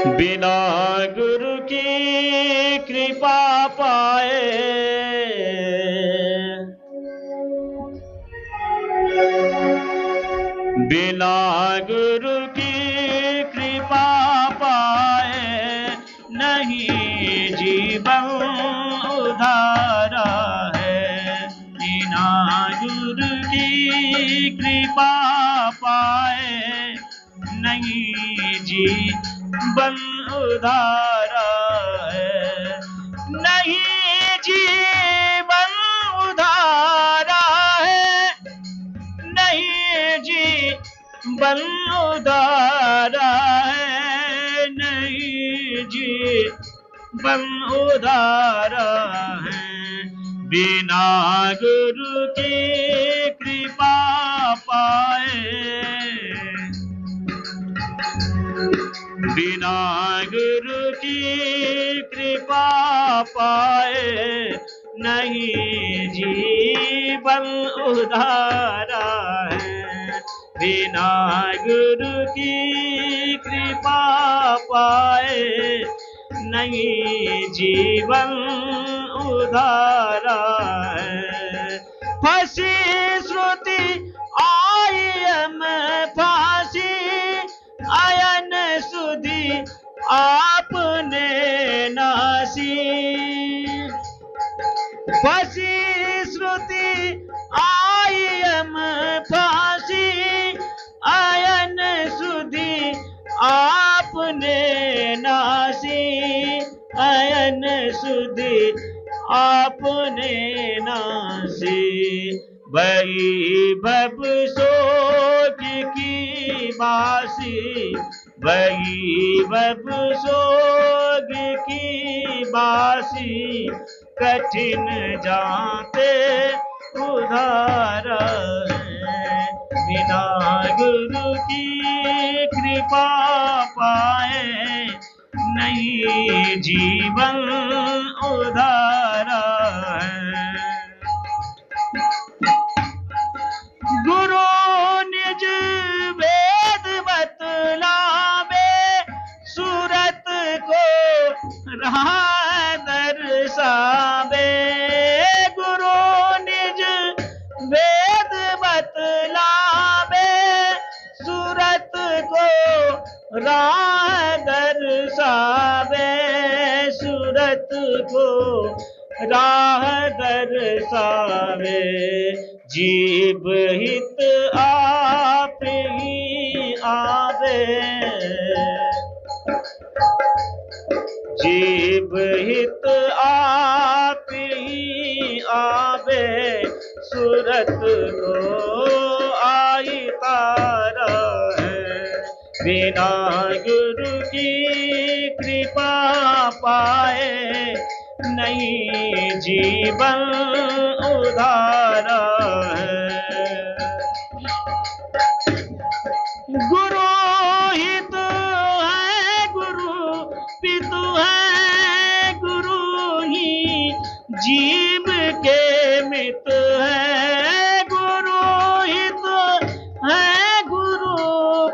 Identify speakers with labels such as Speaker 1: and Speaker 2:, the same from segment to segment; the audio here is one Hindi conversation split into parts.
Speaker 1: बिना गुरु की कृपा पाए बिना गुरु की कृपा पाए नहीं जीवन उधारा है। बिना गुरु की कृपा पाए नहीं जीवन उधारा है। नहीं जीवन उधारा है। नहीं जीवन उधारा है। नहीं जीवन उधारा है। बिना गुरु की कृपा पाए बिना गुरु की कृपा पाए नहीं जीवन उधारा है। बिना गुरु की कृपा पाए नहीं जीवन उधारा है। फंसी श्रुति आयम फांसी आयन सुधी आपने नासी। फंसी श्रुति आयम फांसी आयन सुधी आपने नासी। आयन सुधी आपने नासी। वैभव सोच की बासी वैभव सोग की बासी कठिन जाते उधारा है। बिना गुरु की कृपा पाए नहीं जीवन उधारा है। गुरु निज वेद बतलावे सूरत को राह दर्शावे। गुरु निज वेद बतलावे सूरत को राह दर्शावे। सूरत को राह दर्शावे। जीव हित आप ही आवे। जीव हित आप ही आवे। सूरत को आई तारा है। बिना गुरु की कृपा पाए नहीं जीवन उधारा है। गुरु हित है गुरु पितु है। गुरु ही जीव के मित है। गुरु हित है गुरु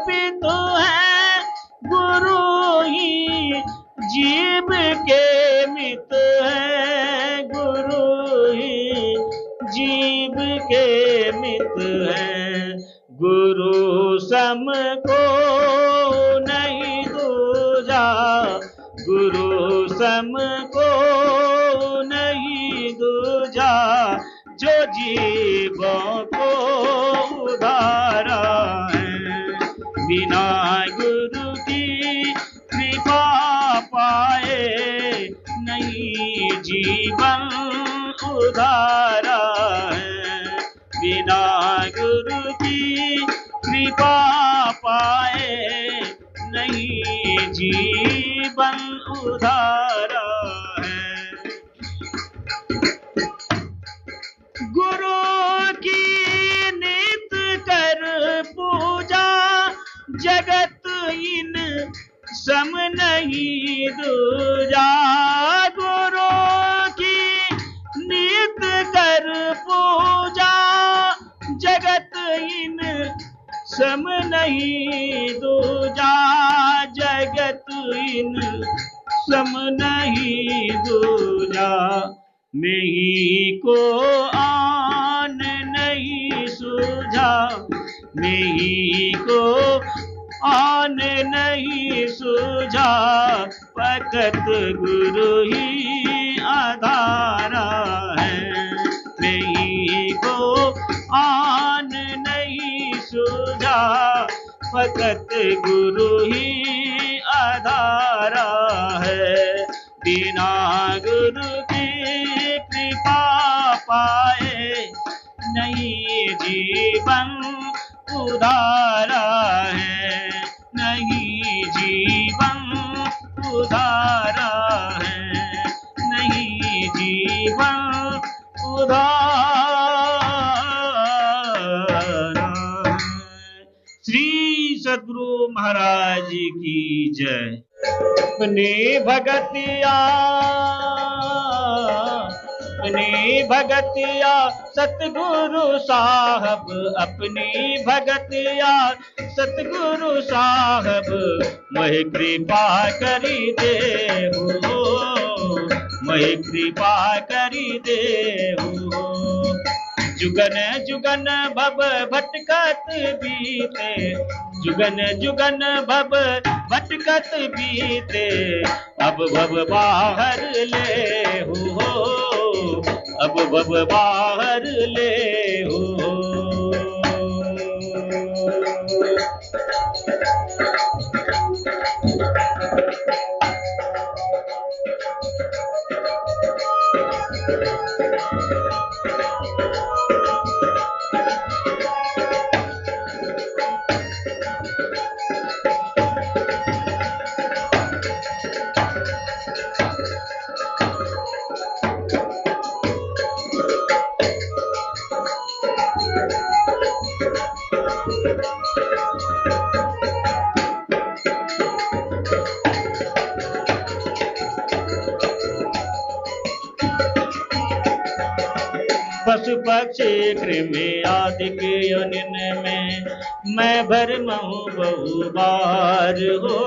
Speaker 1: पितु है। गुरु ही जीव के मित है। गुरु ही जीव के मित है। गुरु सम को नहीं दूजा। गुरु सम को नहीं दूजा। जो जीवों को उधारा है। बिना गुरु की कृपा पाए नहीं जीवन उधारा है। बिना गुरु की कृपा पाए नहीं जीवन उधारा है। गुरु की नित कर पूजा जगत इन सम नहीं दूजा। गुरु की नित कर पूजा जगत इन सम नहीं दूजा। जगत इन सम नहीं दूजा। मैं ही को आन नहीं सूझा, मैं ही को आन नहीं सूझा। फकत गुरु ही आधारा है, मैं ही को आन नहीं सूझा। फकत गुरु ही आधारा है। बिना गुरु की कृपा पाए नहीं जीवन उधारा है, नहीं जीवन उधारा है, नहीं जीवन उधारा है। श्री सद्गुरु महाराज की जय। अपनी भगतिया, अपनी भगतिया सतगुरु साहब, अपनी भगतिया सतगुरु साहब। मैं कृपा करी दे हो, मैं कृपा करी दे हो। जुगन जुगन भव भटकत बीते, जुगन जुगन भव भटकत बीते। अब भव बाहर ले हो, अब भव बाहर ले हो। पशु पक्षी कृमि आदि के योनिन में मैं भरमहूँ बहु बार हो।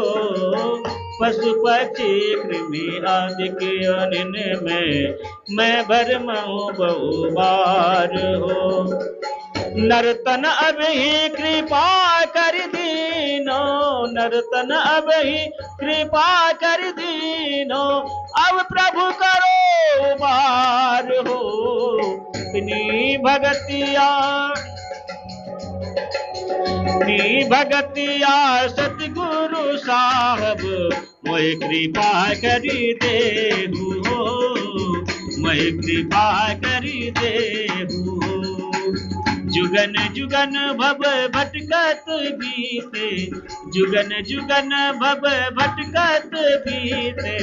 Speaker 1: पशु पक्षी कृमि आदि के योनिन में मैं भरमहूँ बहु बार हो। नर्तन अब ही कृपा कर दीनो, नर्तन अब ही कृपा कर दीनो। अब प्रभु करो उबार हो, अपनी भगतिया, अपनी भगतिया सतगुरु साहब। मैं कृपा करी दे हो, मैं कृपा करी दे हो। जुगन जुगन भव भटकत बीते, जुगन जुगन भव भटकत बीते।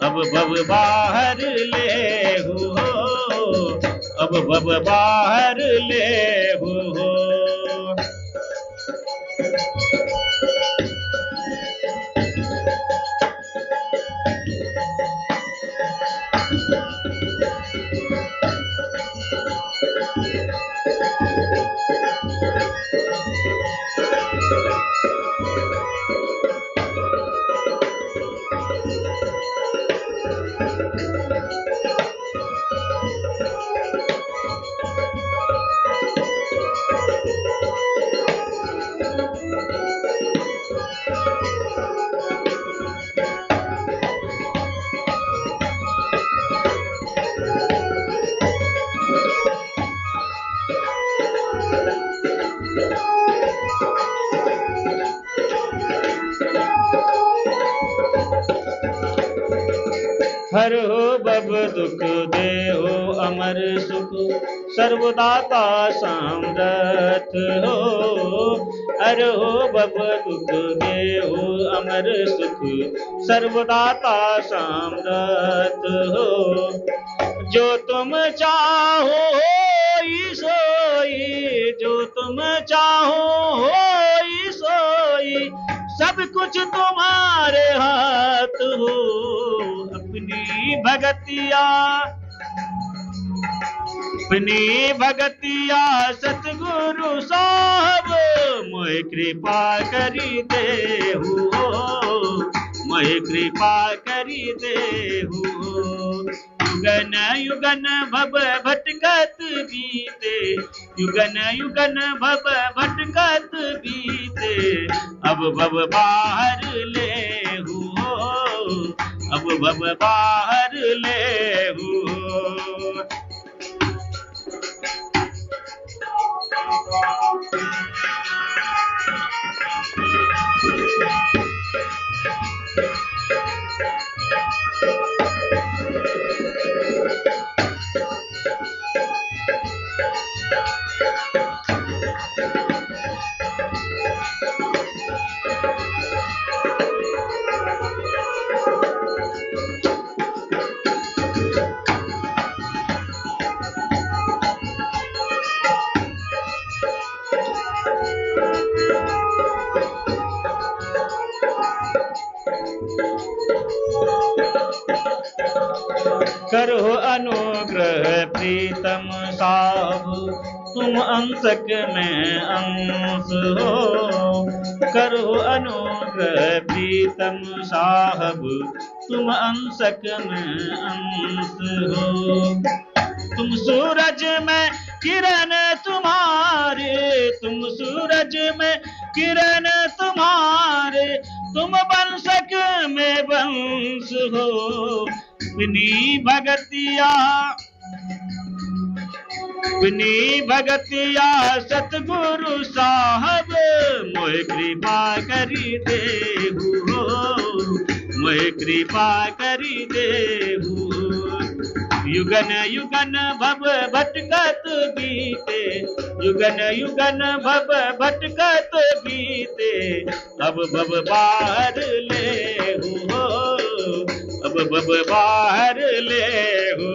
Speaker 1: अब भव बाहर ले हो, अब भव बाहर ले हो। हर हो बब दुख दे हो अमर सुख, सर्वदाता सामरथ हो। हर हो बब दुख दे हो अमर सुख, सर्वदाता सामरथ हो। जो तुम चाहो होई सोई, जो तुम चाहो होई सोई। सब कुछ तुम्हारे हाथ हो, अपनी भगतिया, अपनी भगतिया सतगुरु साहब। मोह कृपा करी दे हो, मोहि कृपा करी देहु। युगन युगन भव भटकत बीते, युगन युगन भव भटकत बीते, अब भव बाहर लेहु, अब भव बाहर लेहु। करो अनुग्रह प्रीतम साहु, तुम अंशक में अंश हो। करो अनुग्रह प्रीतम साहब, तुम अंशक में अंश हो। तुम सूरज में किरण तुम्हारे, तुम सूरज में किरण तुम्हारे, तुम वंशक में वंश हो। अपनी भगतिया, अपनी भगतिया सतगुरु साहब, मोहि कृपा करी देहु, मोहि कृपा करी देहु। युगन युगन भव भटकत बीते, युगन युगन भव भटकत बीते, अब भव बाहर लेहु, अब भव बाहर लेहु।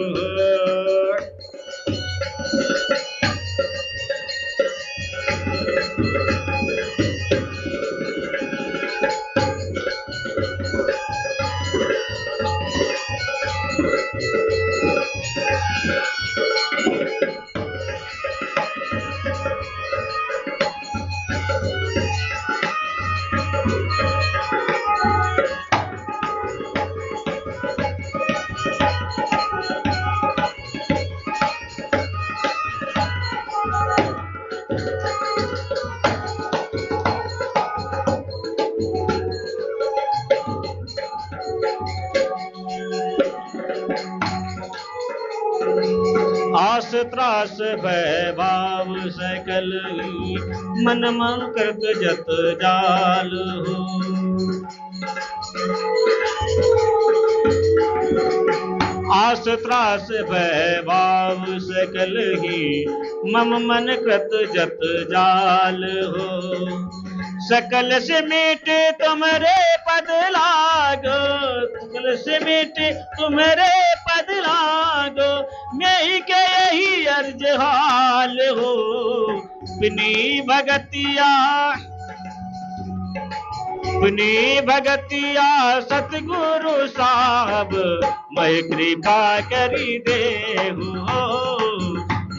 Speaker 1: आस त्रास भय भाव सकल, मन मन कृत जत जाल हो। आस त्रास भय भाव सकल ही, मम मन कृत जत जाल हो। सकल से मीटे तुम्हारे पद लागो, सकल से मीटे तुम्हारे पद लागो, मैं ही के यही अर्ज हाल हो। अपनी भगतिया, अपनी भगतिया सतगुरु साहब, मैं कृपा करी देहु,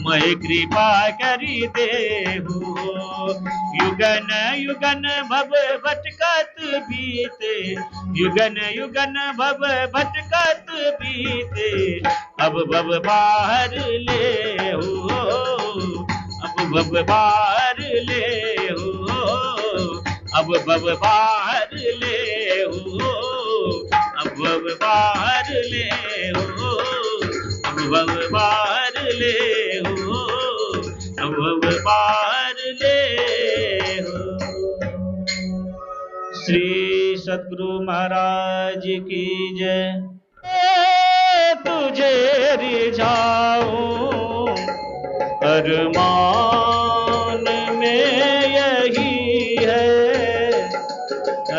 Speaker 1: मैं कृपा करी देहु। युगन युगन भव भटकत बीते, युगन युगन भव भटकत बीते, अब भव बाहर लेहु, अब भव बाहर लेहु, अब भव बाहर लेहु, अब भव बाहर लेहु, अब भव बाहर लेहु, अब भव बाहर लेहु। श्री सद्गुरु महाराज की जय। तुझे रिझाऊं अरमान में यही है,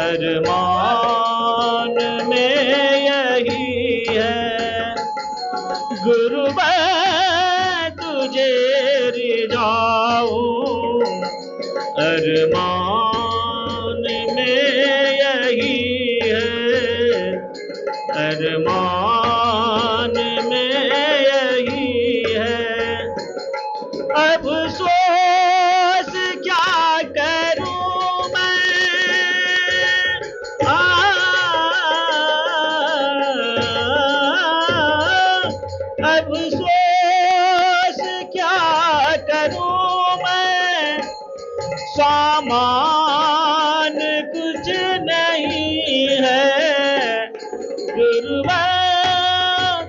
Speaker 1: अरमान में यही है। गुरु मैं तुझे रिझाऊं अरमान में यही है, अरमान में यही है। अब सोच क्या करूं मैं, अफसोस क्या करूं मैं, सामान कुछ नहीं है, गुरुवर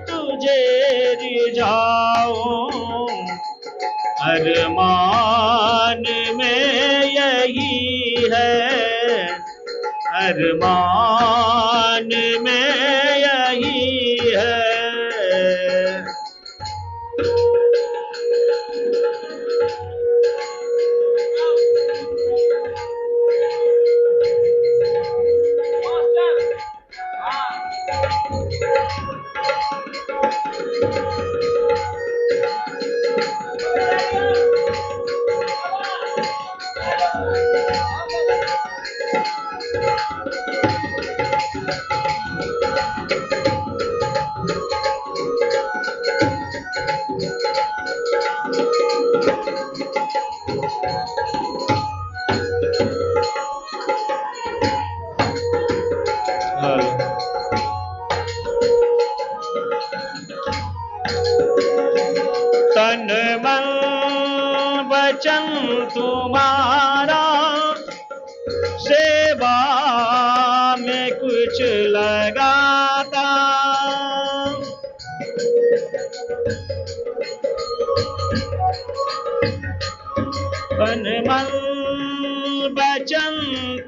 Speaker 1: तुझे रिझाऊं, अरमान में यही है, अरमान में यही है। तन मन वचन तुम्हारा, सेवा में कुछ लगाता, तन मन वचन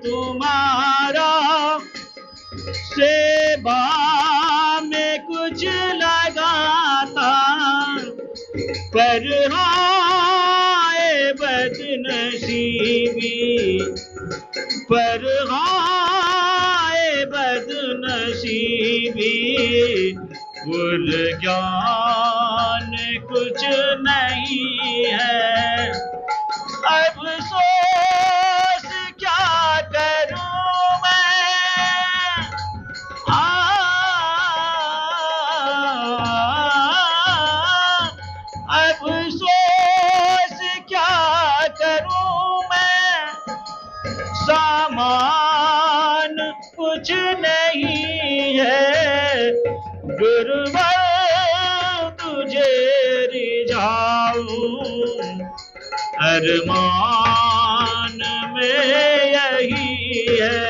Speaker 1: तुम्हारा, सेवा में कुछ लगाता, पर हाय बदनसीबी, पर हाय बदनसीबी, कुल ज्ञान कुछ नहीं है, अफसोस क्या करूं मैं, अफसोस क्या करूं मैं, सामान कुछ नहीं है, गुरुवर तुझे रिझाऊं, अरमान में यही है,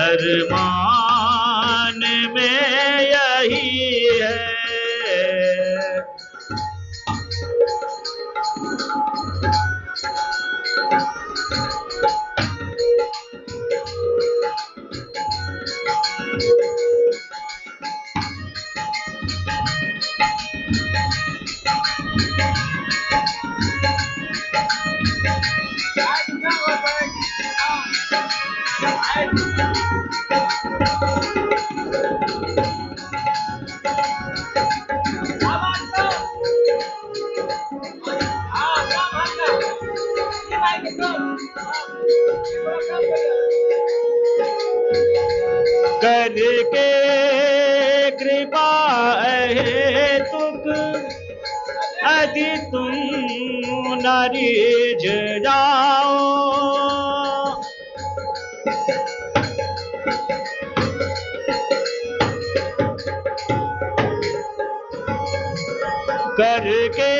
Speaker 1: अरमान में यही है। करके कृपा है तुक, यदि तुम न रिझ जाओ, करके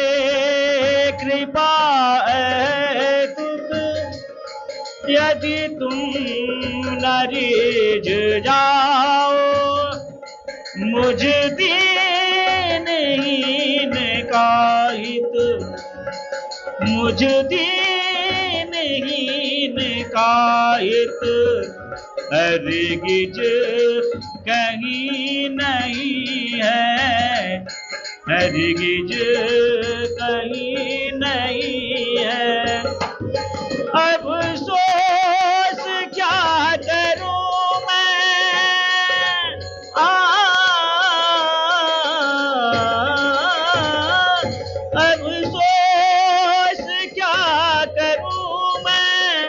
Speaker 1: कृपा है तुक, यदि तुम न रिझ जाओ, मुझ दीनहीन का हित, मुझ दीनहीन का हित, हरगिज कहीं नहीं है, हरगिज कहीं नहीं है, अफसोस क्या करूं मैं, अफसोस क्या करूं मैं,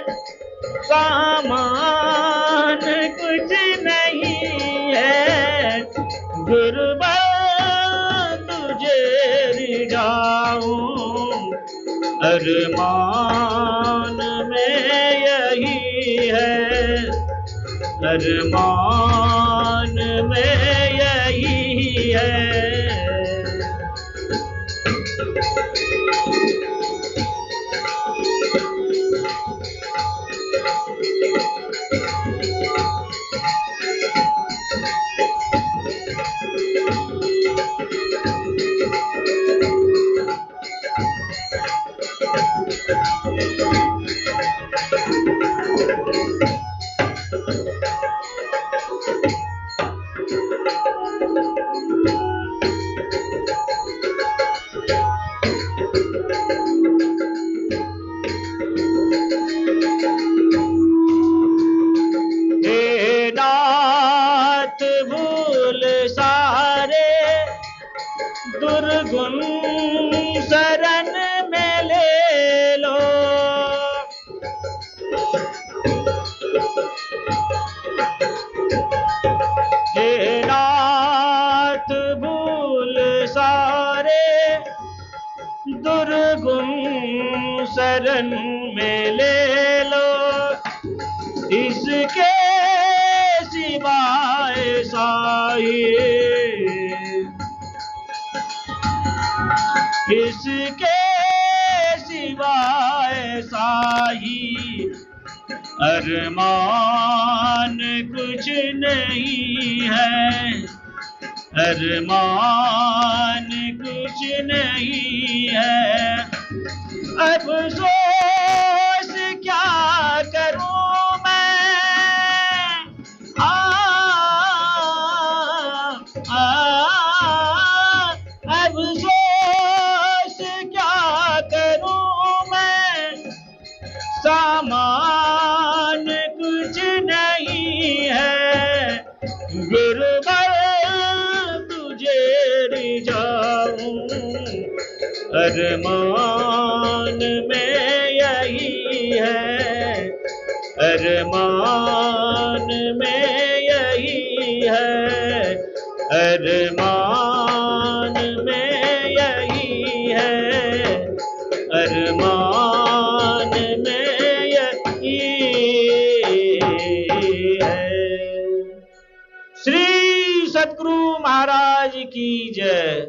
Speaker 1: सामान कुछ नहीं है, गुरुवर तुझे रिझाऊं, अरमान में यही है, अरमान में यही है। दुर्गुण शरण में ले लो। हे नाथ भूल सारे दुर्गुण शरण में ले लो। इसके सिवाय साहिए, इसके सिवाय साही अरमान कुछ नहीं है, अरमान कुछ नहीं है। अफसोस क्या करूं मैं, अफसोस क्या करूं मैं, सामान कुछ नहीं है। गुरुवर तुझे रिझाऊं, अरमान में यही है, अरमान में यही है, अरमान में यही है, अरमान में यही है। श्री सद्गुरु महाराज की जय।